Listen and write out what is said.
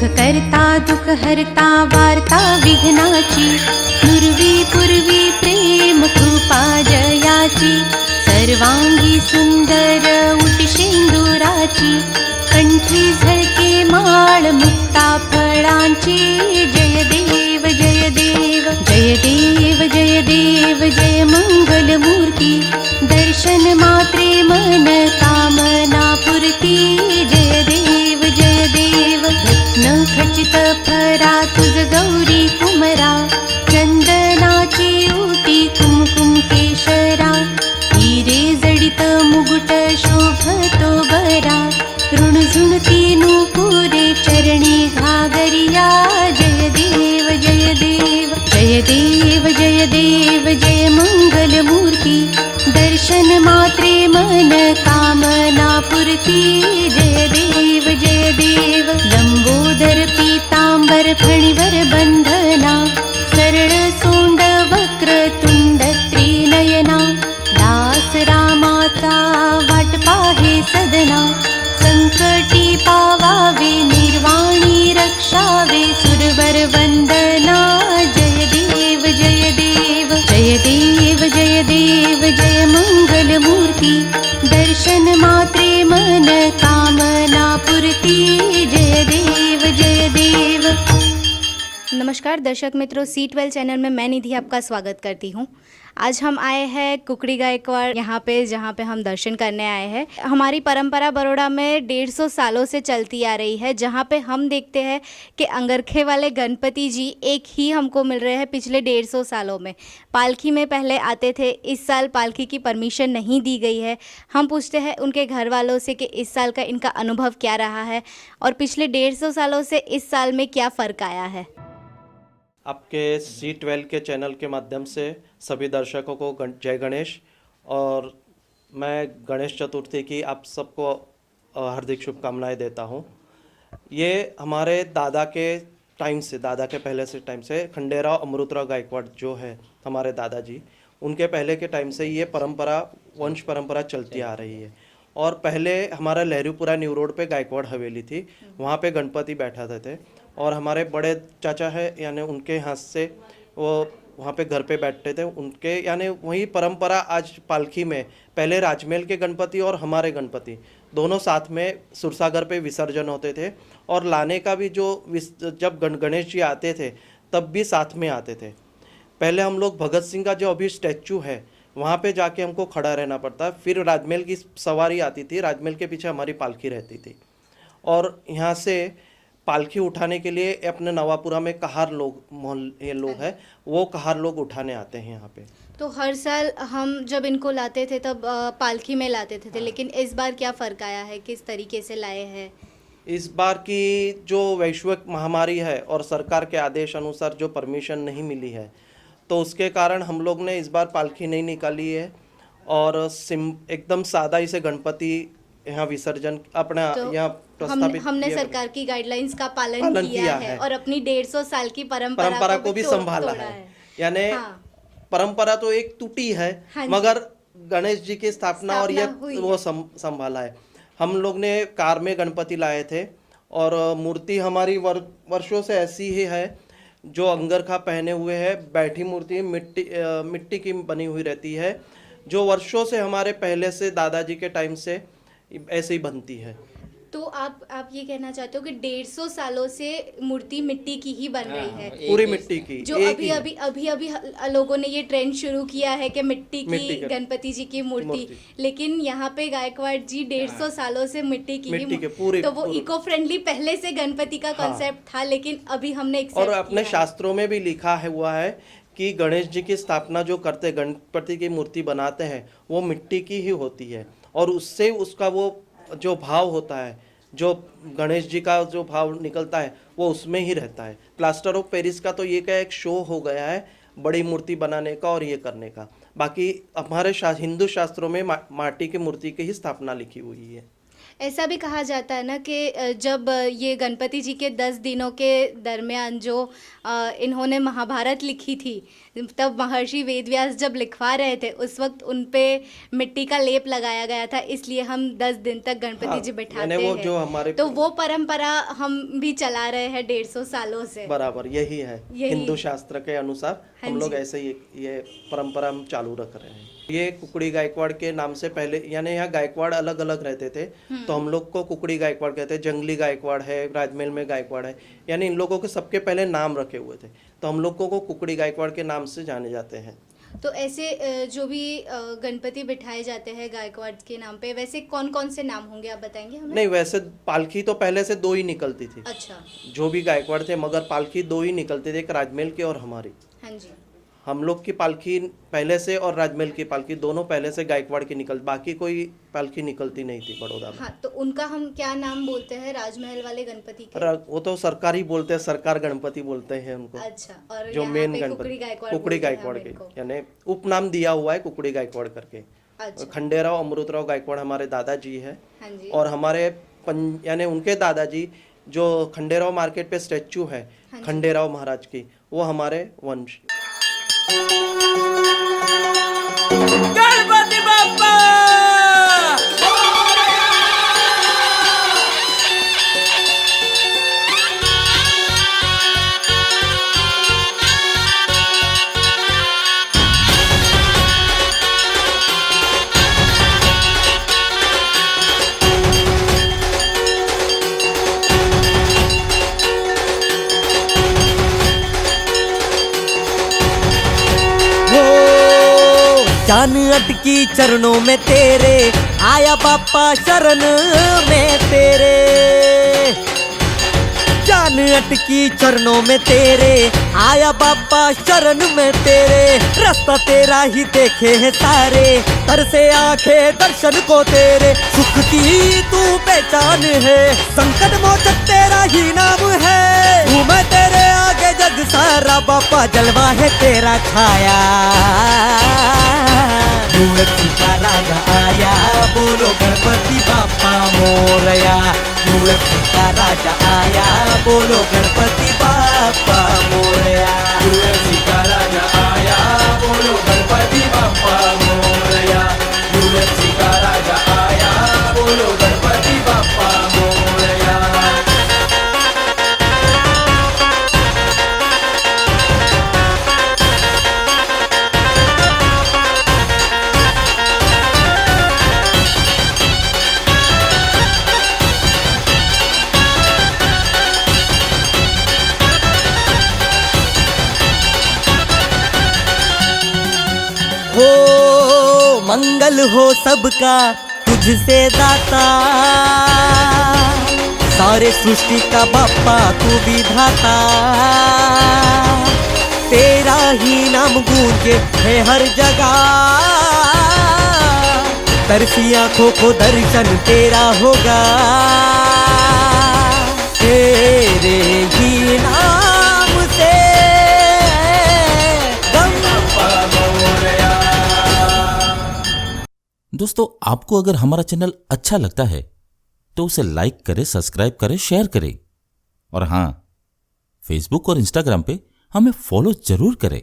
करता दुःख हरता वार्ता विघ्नाची, नुरवी पूर्वी प्रेम कृपा जयाची, सर्वांगी सुंदर उटिशेंदुराची, कंठी झळके माळ मुक्ता फळांची, जय देव जय देव जय देव जय देव जय मंगल मूर्ती, दर्शन मात्रे मन कामना पूर्ती, जय देव जय देव रत्न खचित फरा तुझ गौरी कुमरा, चंदनाची उटी कुमकुम केशरा, हिरे जडित मुकुट शोभतो बरा, ऋणझुणती नूपुरे चरणी घागरिया, जय देव जय देव जय देव जय देव जय मंगल मूर्ती, दर्शन मात्रे मन कामना पूर्ती, जय देव जय देव लंबोदर पीतांबर फणीवर बंधना, सरळ सोंड वक्र तुंड त्रिनयना, दास रामाचा वाट पाहे सदना, संकटी पावावे निर्वाणी रक्षावे, सुरवर वंदना, जय देव जय देव जय देव जय देव जय मंगल मूर्ती, दर्शन मात्रे मन कामना पूर्ती, जय देव जय देव। नमस्कार दर्शक मित्रों, C12 चैनल में मैं निधि आपका स्वागत करती हूँ। आज हम आए हैं कुकड़ी गायकवाड़ यहाँ पे, जहाँ पे हम दर्शन करने आए हैं। हमारी परंपरा बड़ौदा में 150 सालों से चलती आ रही है, जहाँ पे हम देखते हैं कि अंगरखे वाले गणपति जी एक ही हमको मिल रहे हैं पिछले 150 सालों में। पालकी में पहले आते थे, इस साल पालकी की परमिशन नहीं दी गई है। हम पूछते हैं उनके घर वालों से कि इस साल का इनका अनुभव क्या रहा है और पिछले 150 सालों से इस साल में क्या फ़र्क आया है। आपके C12 के चैनल के माध्यम से सभी दर्शकों को जय गणेश, और मैं गणेश चतुर्थी की आप सबको हार्दिक शुभकामनाएं देता हूं। ये हमारे दादा के टाइम से, दादा के पहले से टाइम से खंडेराव अमृतराव गायकवाड़ जो है हमारे दादाजी, उनके पहले के टाइम से ये परंपरा, वंश परंपरा चलती आ रही है। और पहले हमारा लहरीपुरा न्यू रोड पे गायकवाड़ हवेली थी, वहाँ पे गणपति बैठाते थे, और हमारे बड़े चाचा है यानी उनके हाथ से वो वहाँ पे घर पे बैठते थे उनके, यानी वही परंपरा आज पालकी में, पहले राजमहल के गणपति और हमारे गणपति दोनों साथ में सुरसागर पे विसर्जन होते थे, और लाने का भी जो जब गणेश जी आते थे तब भी साथ में आते थे। पहले हम लोग भगत सिंह का जो अभी स्टैचू है वहाँ पे जाके हमको खड़ा रहना पड़ता, फिर राजमहल की सवारी आती थी, राजमहल के पीछे हमारी पालकी रहती थी, और यहाँ से पालकी उठाने के लिए अपने नवापुरा में कहार लोग, मोहल्ले लोग हैं, वो कहार लोग उठाने आते हैं यहाँ पे। तो हर साल हम जब इनको लाते थे तब पालकी में लाते थे, लेकिन इस बार क्या फ़र्क आया है, किस तरीके से लाए हैं? इस बार की जो वैश्विक महामारी है और सरकार के आदेश अनुसार जो परमिशन नहीं मिली है, तो उसके कारण हम लोग ने इस बार पालकी नहीं निकाली है, और एकदम सादा इसे गणपति यहाँ विसर्जन अपना तो यहाँ प्रस्तावित हमने सरकार की गाइडलाइंस का पालन किया है और अपनी 150 साल की परंपरा को भी संभाला है। यानी परंपरा तो एक टूटी है, मगर गणेश जी की स्थापना और ये वो संभाला है। हम लोग ने कार में गणपति लाए थे, और मूर्ति हमारी वर्षों से ऐसी ही है, जो अंगरखा पहने हुए है, बैठी मूर्ति मिट्टी की बनी हुई रहती है, जो वर्षों से हमारे पहले से दादाजी के टाइम से ऐसे ही बनती है। तो आप ये कहना चाहते हो कि 150 सालों से मूर्ति मिट्टी की ही बन रही है, पूरी मिट्टी की, जो अभी लोगों ने ये ट्रेंड शुरू किया है कि मिट्टी की गणपति जी की मूर्ति, लेकिन यहाँ पे गायकवाड़ जी 150 सालों से मिट्टी की तो वो इको फ्रेंडली पहले से गणपति का कॉन्सेप्ट था, लेकिन अभी हमने और अपने शास्त्रों में भी लिखा हुआ है कि गणेश जी की स्थापना जो करते, गणपति की मूर्ति बनाते हैं, वो मिट्टी की ही होती है, और उससे उसका वो जो भाव होता है, जो गणेश जी का जो भाव निकलता है, वो उसमें ही रहता है। प्लास्टर ऑफ पेरिस का तो ये क्या एक शो हो गया है बड़ी मूर्ति बनाने का और ये करने का, बाकी हमारे हिंदू शास्त्रों में माटी की मूर्ति की ही स्थापना लिखी हुई है। ऐसा भी कहा जाता है ना कि जब ये गणपति जी के 10 दिनों के दरमियान जो इन्होंने महाभारत लिखी थी, तब महर्षि वेदव्यास जब लिखवा रहे थे उस वक्त उन पे मिट्टी का लेप लगाया गया था, इसलिए हम 10 दिन तक गणपति जी बैठाते वो जो हमारे हैं। तो वो परंपरा हम भी चला रहे हैं 150 सालों से। बराबर यही है, हिंदू शास्त्र के अनुसार हम लोग ऐसे ही ये परंपरा हम चालू रख रहे हैं। ये कुकड़ी गायकवाड़ के नाम से पहले, यानी यहाँ गायकवाड़ अलग अलग रहते थे, तो हम लोग को कुकड़ी गायकवाड़ कहते हैं। जंगली गायकवाड़ है, राजमहल में गायकवाड़ है, यानी इन लोगों के सबके पहले नाम रखे हुए थे, तो हम लोग को कुकड़ी गायकवाड़ के नाम से जाने जाते हैं। तो ऐसे जो भी गणपति बिठाए जाते हैं गायकवाड़ के नाम पे, वैसे कौन कौन से नाम होंगे आप बताएंगे हमें? नहीं, वैसे पालकी तो पहले से 2 ही निकलती थी। अच्छा। जो भी गायकवाड़ थे, मगर पालकी 2 ही निकलते थे, एक राजमहल की और हमारी। हाँ जी। हम लोग की पालकी पहले से और राजमहल की पालकी दोनों पहले से गायकवाड़ की बाकी कोई पालकी निकलती नहीं थी बड़ौदा में। हाँ, तो उनका हम क्या नाम बोलते हैं राजमहल वाले गणपति के? वो तो सरकारी बोलते हैं, सरकार गणपति बोलते हैं उनको। अच्छा। और जो यहाँ मेन पे गणपति कुकड़ी कुकड़ी गायकवाड़ के, यानी उपनाम दिया हुआ है कुकड़ी गायकवाड़ करके। अच्छा। खंडेराव अमृतराव गायकवाड़ हमारे दादाजी है। हाँ जी। और हमारे यानी उनके दादाजी जो खंडेराव मार्केट पे स्टैचू है खंडेराव महाराज की, वो हमारे वंश। गणपति बाप्पा जान अटकी चरणों में तेरे, आया बाप्पा शरण में तेरे। जान अटकी चरणों में तेरे, आया बाप्पा शरण में तेरे। रास्ता तेरा ही देखे हैं सारे, तरसे आंखें दर्शन को तेरे। सुख की तू पहचान है, संकट मोचक तेरा ही नाम है। घूमे तेरे आगे जग सारा, बाप्पा जलवा है तेरा छाया। मूर्ति का राजा आया, बोलो गणपति बाप्पा मोरया। मूर्ति का राजा आया, बोलो गणपति बाप्पा मोरया। मूर्ति का राजा आया, बोलो गणपति बाप्पा मोरया। मूर्ति का राजा आया, बोलो गणपति बाप्पा मोरया। हो मंगल हो सबका तुझसे दाता, सारे सृष्टि का बाप्पा तू विधाता। तेरा ही नाम गूंजे है हर जगह, तरसी आंखों को दर्शन तेरा होगा। तेरे ही नाम से दोस्तों, आपको अगर हमारा चैनल अच्छा लगता है तो उसे लाइक करें, सब्सक्राइब करें, शेयर करें। और हाँ, फेसबुक और इंस्टाग्राम पे हमें फॉलो जरूर करें।